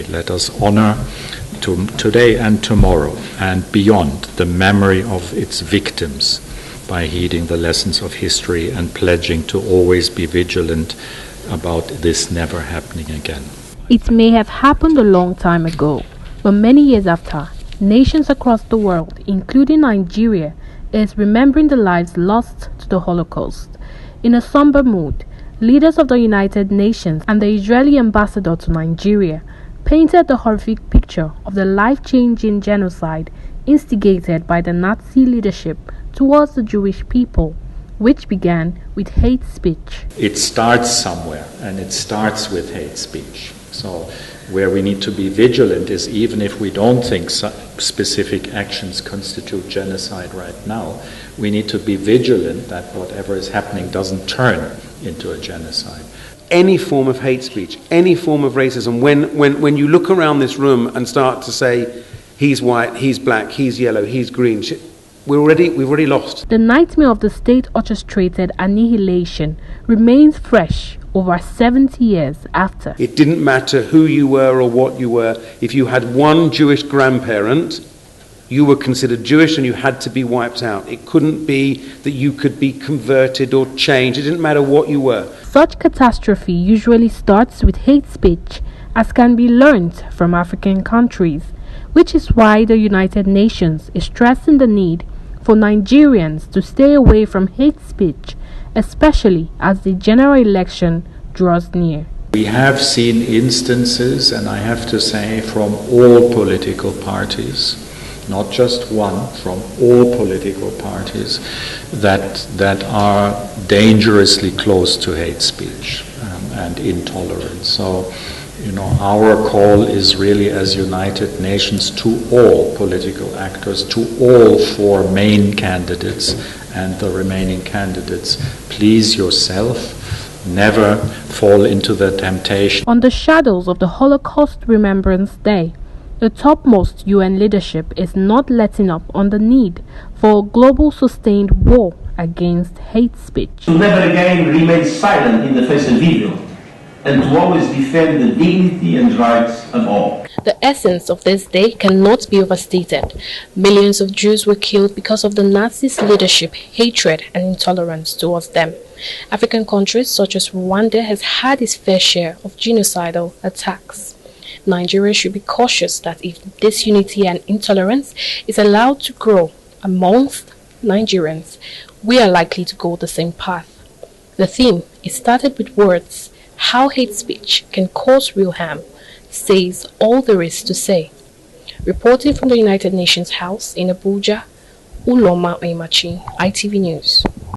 Let us honor today and tomorrow and beyond the memory of its victims by heeding the lessons of history and pledging to always be vigilant about this never happening again. It may have happened a long time ago, but many years after, nations across the world, including Nigeria, is remembering the lives lost to the Holocaust. In a somber mood, leaders of the United Nations and the Israeli ambassador to Nigeria painted the horrific picture of the life-changing genocide instigated by the Nazi leadership towards the Jewish people, which began with hate speech. It starts somewhere, and it starts with hate speech. So where we need to be vigilant is, even if we don't think specific actions constitute genocide right now, we need to be vigilant that whatever is happening doesn't turn into a genocide. Any form of hate speech, any form of racism, when you look around this room and start to say, he's white, he's black, he's yellow, he's green, we've already lost. The nightmare of the state-orchestrated annihilation remains fresh over 70 years after. It didn't matter who you were or what you were. If you had one Jewish grandparent, you were considered Jewish and you had to be wiped out. It couldn't be that you could be converted or changed. It didn't matter what you were. Such catastrophe usually starts with hate speech, as can be learnt from African countries, which is why the United Nations is stressing the need for Nigerians to stay away from hate speech, especially as the general election draws near. We have seen instances, and I have to say from all political parties, not just one, from all political parties, that are dangerously close to hate speech and intolerance. So, our call is really, as United Nations, to all political actors, to all four main candidates and the remaining candidates: please yourself, never fall into the temptation. On the shadows of the Holocaust Remembrance Day, the topmost UN leadership is not letting up on the need for a global sustained war against hate speech. To never again remain silent in the face of evil, and to always defend the dignity and rights of all. The essence of this day cannot be overstated. Millions of Jews were killed because of the Nazis' leadership, hatred, and intolerance towards them. African countries such as Rwanda has had its fair share of genocidal attacks. Nigeria should be cautious that if disunity and intolerance is allowed to grow amongst Nigerians, we are likely to go the same path. The theme is started with words: how hate speech can cause real harm, says all there is to say. Reporting from the United Nations House in Abuja, Uloma Oimachi, ITV News.